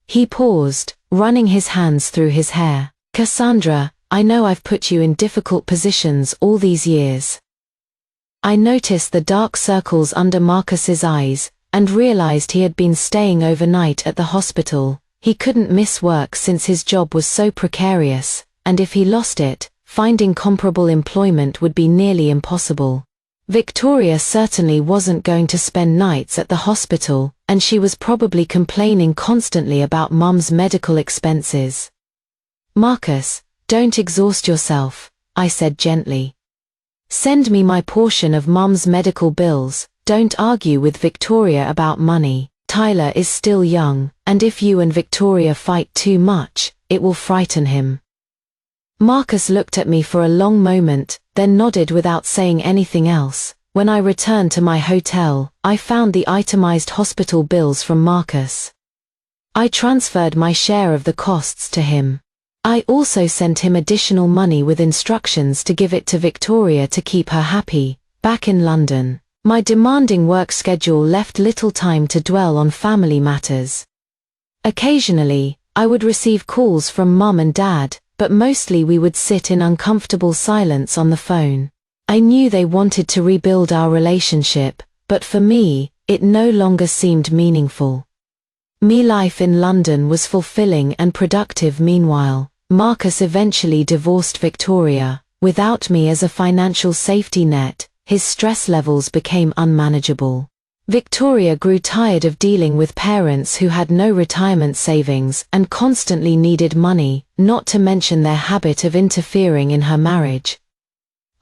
He paused, running his hands through his hair. "Cassandra, I know I've put you in difficult positions all these years." I noticed the dark circles under Marcus's eyes, and realized he had been staying overnight at the hospital. He couldn't miss work since his job was so precarious, and if he lost it, finding comparable employment would be nearly impossible. Victoria certainly wasn't going to spend nights at the hospital, and she was probably complaining constantly about Mum's medical expenses. "Marcus, don't exhaust yourself," I said gently. "Send me my portion of Mum's medical bills. Don't argue with Victoria about money. Tyler is still young, and if you and Victoria fight too much, it will frighten him." Marcus looked at me for a long moment, then nodded without saying anything else. When I returned to my hotel, I found the itemized hospital bills from Marcus. I transferred my share of the costs to him. I also sent him additional money with instructions to give it to Victoria to keep her happy. Back in London, my demanding work schedule left little time to dwell on family matters. Occasionally, I would receive calls from Mum and Dad, but mostly we would sit in uncomfortable silence on the phone. I knew they wanted to rebuild our relationship, but for me, it no longer seemed meaningful. Life in London was fulfilling and productive. Meanwhile, Marcus eventually divorced Victoria. Without me as a financial safety net, his stress levels became unmanageable. Victoria grew tired of dealing with parents who had no retirement savings and constantly needed money, not to mention their habit of interfering in her marriage.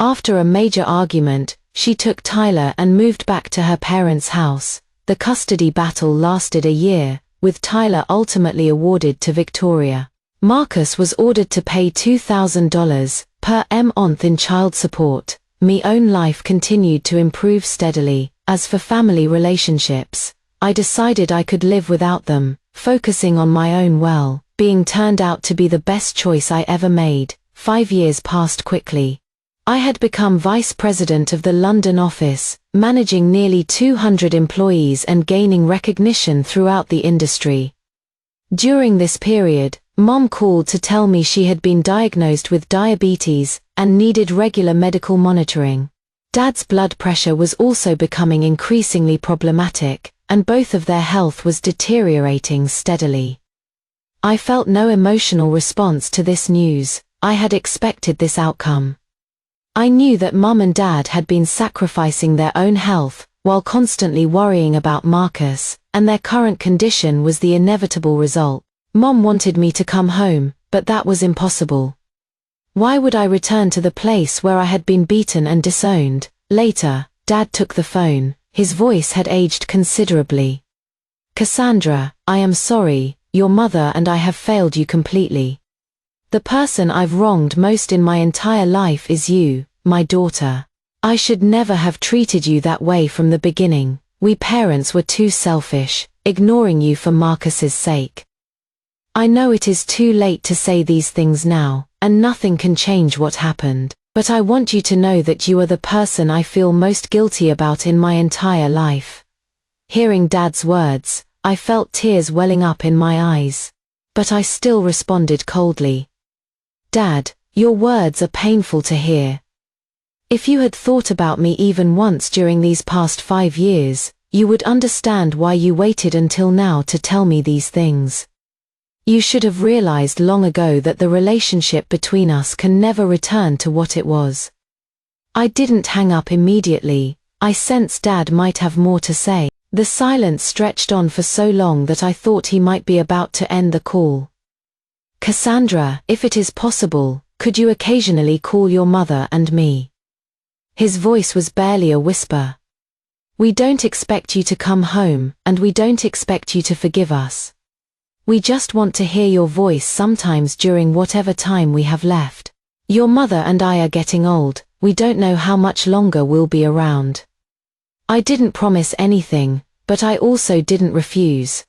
After a major argument, she took Tyler and moved back to her parents' house. The custody battle lasted a year, with Tyler ultimately awarded to Victoria. Marcus was ordered to pay $2,000 per month in child support. My own life continued to improve steadily. As for family relationships, I decided I could live without them, focusing on my own well-being turned out to be the best choice I ever made. 5 years passed quickly. I had become vice president of the London office, managing nearly 200 employees and gaining recognition throughout the industry. During this period, Mom called to tell me she had been diagnosed with diabetes and needed regular medical monitoring. Dad's blood pressure was also becoming increasingly problematic, and both of their health was deteriorating steadily. I felt no emotional response to this news. I had expected this outcome. I knew that Mum and Dad had been sacrificing their own health, while constantly worrying about Marcus, and their current condition was the inevitable result. Mom wanted me to come home, but that was impossible. Why would I return to the place where I had been beaten and disowned? Later, Dad took the phone. His voice had aged considerably. "Cassandra, I am sorry, your mother and I have failed you completely. The person I've wronged most in my entire life is you, my daughter. I should never have treated you that way from the beginning. We parents were too selfish, ignoring you for Marcus's sake. I know it is too late to say these things now, and nothing can change what happened, but I want you to know that you are the person I feel most guilty about in my entire life." Hearing Dad's words, I felt tears welling up in my eyes. But I still responded coldly. "Dad, your words are painful to hear. If you had thought about me even once during these past 5 years, you would understand why you waited until now to tell me these things. You should have realized long ago that the relationship between us can never return to what it was." I didn't hang up immediately. I sensed Dad might have more to say. The silence stretched on for so long that I thought he might be about to end the call. "Cassandra, if it is possible, could you occasionally call your mother and me?" His voice was barely a whisper. "We don't expect you to come home, and we don't expect you to forgive us. We just want to hear your voice sometimes during whatever time we have left. Your mother and I are getting old, we don't know how much longer we'll be around." I didn't promise anything, but I also didn't refuse.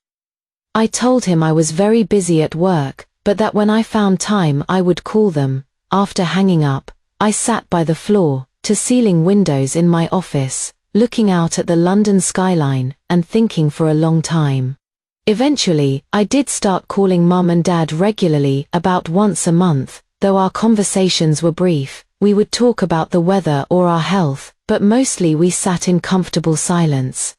I told him I was very busy at work, but that when I found time I would call them. After hanging up, I sat by the floor-to-ceiling windows in my office, looking out at the London skyline and thinking for a long time. Eventually, I did start calling Mum and Dad regularly, about once a month. Though our conversations were brief, we would talk about the weather or our health, but mostly we sat in comfortable silence.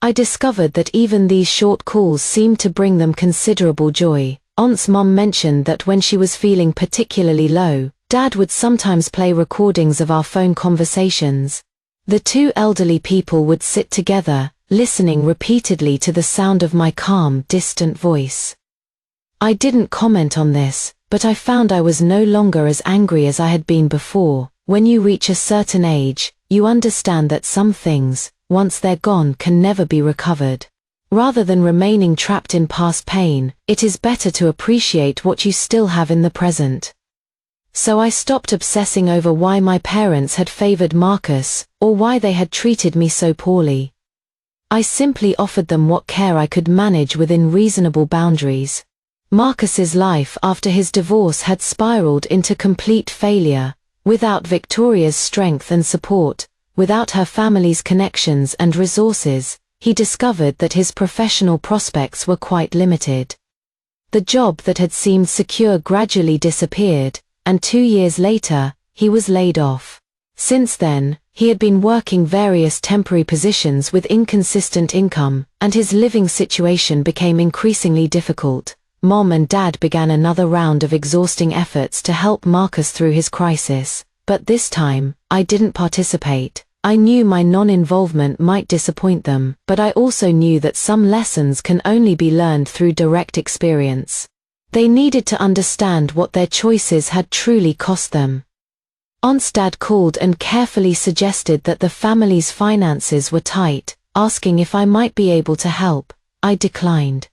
I discovered that even these short calls seemed to bring them considerable joy. Aunt's mum mentioned that when she was feeling particularly low, Dad would sometimes play recordings of our phone conversations. The two elderly people would sit together, listening repeatedly to the sound of my calm, distant voice. I didn't comment on this, but I found I was no longer as angry as I had been before. When you reach a certain age, you understand that some things, once they're gone, can never be recovered. Rather than remaining trapped in past pain, it is better to appreciate what you still have in the present. So I stopped obsessing over why my parents had favored Marcus, or why they had treated me so poorly. I simply offered them what care I could manage within reasonable boundaries. Marcus's life after his divorce had spiraled into complete failure. Without Victoria's strength and support, without her family's connections and resources, he discovered that his professional prospects were quite limited. The job that had seemed secure gradually disappeared, and 2 years later, he was laid off. Since then, he had been working various temporary positions with inconsistent income, and his living situation became increasingly difficult. Mom and Dad began another round of exhausting efforts to help Marcus through his crisis, but this time, I didn't participate. I knew my non-involvement might disappoint them, but I also knew that some lessons can only be learned through direct experience. They needed to understand what their choices had truly cost them. Aunt's dad called and carefully suggested that the family's finances were tight, asking if I might be able to help. I declined.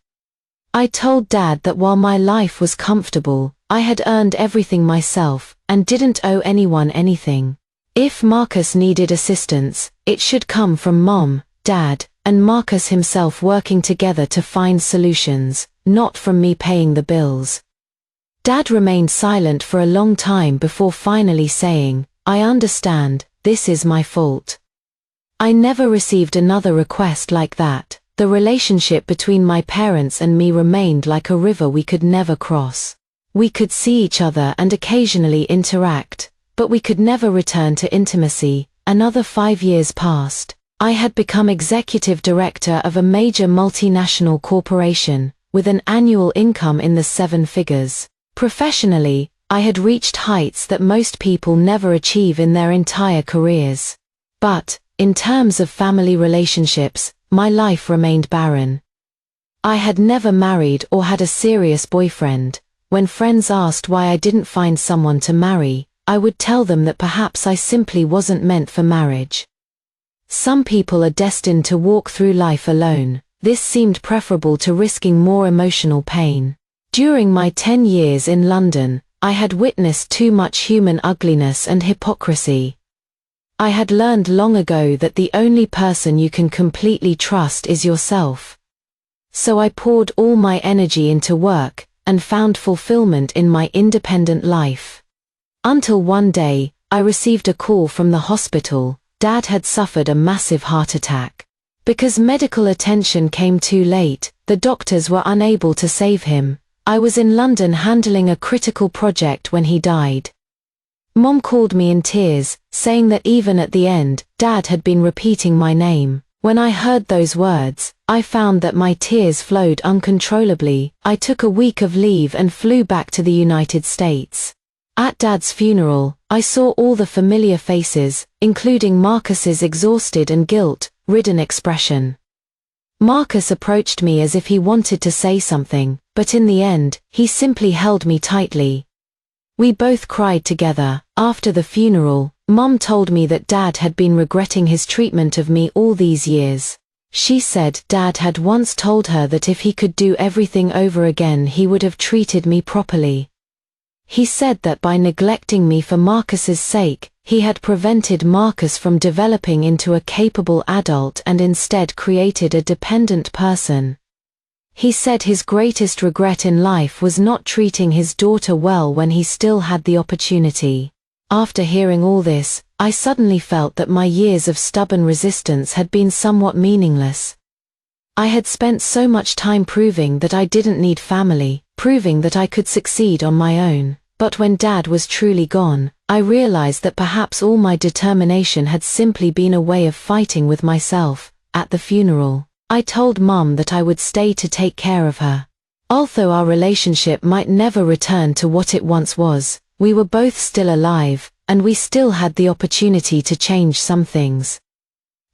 I told Dad that while my life was comfortable, I had earned everything myself, and didn't owe anyone anything. If Marcus needed assistance, it should come from Mom, Dad, and Marcus himself working together to find solutions, not from me paying the bills. Dad remained silent for a long time before finally saying, "I understand, this is my fault." I never received another request like that. The relationship between my parents and me remained like a river we could never cross. We could see each other and occasionally interact, but we could never return to intimacy. Another 5 years passed. I had become executive director of a major multinational corporation, with an annual income in the 7 figures. Professionally, I had reached heights that most people never achieve in their entire careers. But, in terms of family relationships, my life remained barren. I had never married or had a serious boyfriend. When friends asked why I didn't find someone to marry, I would tell them that perhaps I simply wasn't meant for marriage. Some people are destined to walk through life alone. This seemed preferable to risking more emotional pain. During my 10 years in London, I had witnessed too much human ugliness and hypocrisy. I had learned long ago that the only person you can completely trust is yourself. So I poured all my energy into work, and found fulfillment in my independent life. Until one day, I received a call from the hospital. Dad had suffered a massive heart attack. Because medical attention came too late, the doctors were unable to save him. I was in London handling a critical project when he died. Mom called me in tears, saying that even at the end, Dad had been repeating my name. When I heard those words, I found that my tears flowed uncontrollably. I took a week of leave and flew back to the United States. At Dad's funeral, I saw all the familiar faces, including Marcus's exhausted and guilt-ridden expression. Marcus approached me as if he wanted to say something, but in the end, he simply held me tightly. We both cried together. After the funeral, Mom told me that Dad had been regretting his treatment of me all these years. She said Dad had once told her that if he could do everything over again he would have treated me properly. He said that by neglecting me for Marcus's sake, he had prevented Marcus from developing into a capable adult and instead created a dependent person. He said his greatest regret in life was not treating his daughter well when he still had the opportunity. After hearing all this, I suddenly felt that my years of stubborn resistance had been somewhat meaningless. I had spent so much time proving that I didn't need family, proving that I could succeed on my own. But when Dad was truly gone, I realized that perhaps all my determination had simply been a way of fighting with myself. At the funeral, I told Mum that I would stay to take care of her. Although our relationship might never return to what it once was, we were both still alive, and we still had the opportunity to change some things.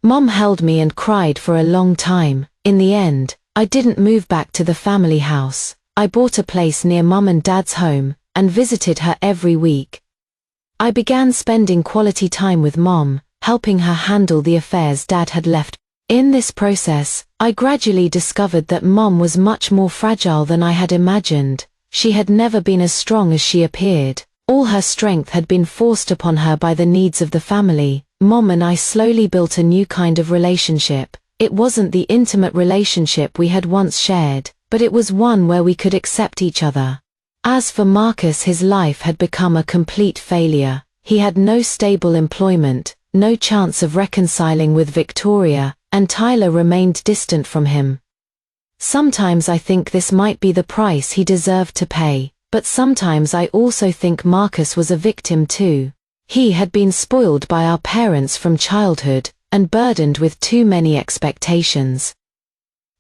Mum held me and cried for a long time. In the end, I didn't move back to the family house. I bought a place near Mum and Dad's home, and visited her every week. I began spending quality time with Mom, helping her handle the affairs Dad had left. In this process, I gradually discovered that Mom was much more fragile than I had imagined. She had never been as strong as she appeared. All her strength had been forced upon her by the needs of the family. Mom and I slowly built a new kind of relationship. It wasn't the intimate relationship we had once shared, but it was one where we could accept each other. As for Marcus, his life had become a complete failure. He had no stable employment, no chance of reconciling with Victoria, and Tyler remained distant from him. Sometimes I think this might be the price he deserved to pay, but sometimes I also think Marcus was a victim too. He had been spoiled by our parents from childhood, and burdened with too many expectations.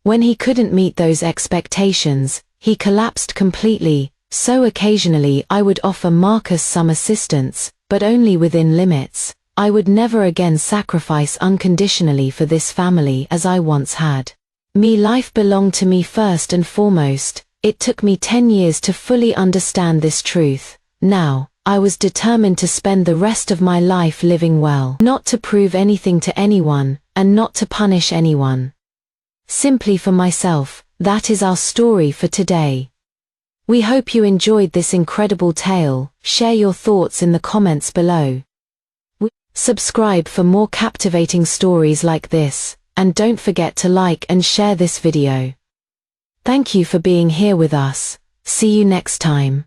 When he couldn't meet those expectations, he collapsed completely, so occasionally I would offer Marcus some assistance, but only within limits. I would never again sacrifice unconditionally for this family as I once had. Life belonged to me first and foremost. It took me 10 years to fully understand this truth. Now, I was determined to spend the rest of my life living well, not to prove anything to anyone, and not to punish anyone. Simply for myself. That is our story for today. We hope you enjoyed this incredible tale. Share your thoughts in the comments below. Subscribe for more captivating stories like this, and don't forget to like and share this video. Thank you for being here with us. See you next time.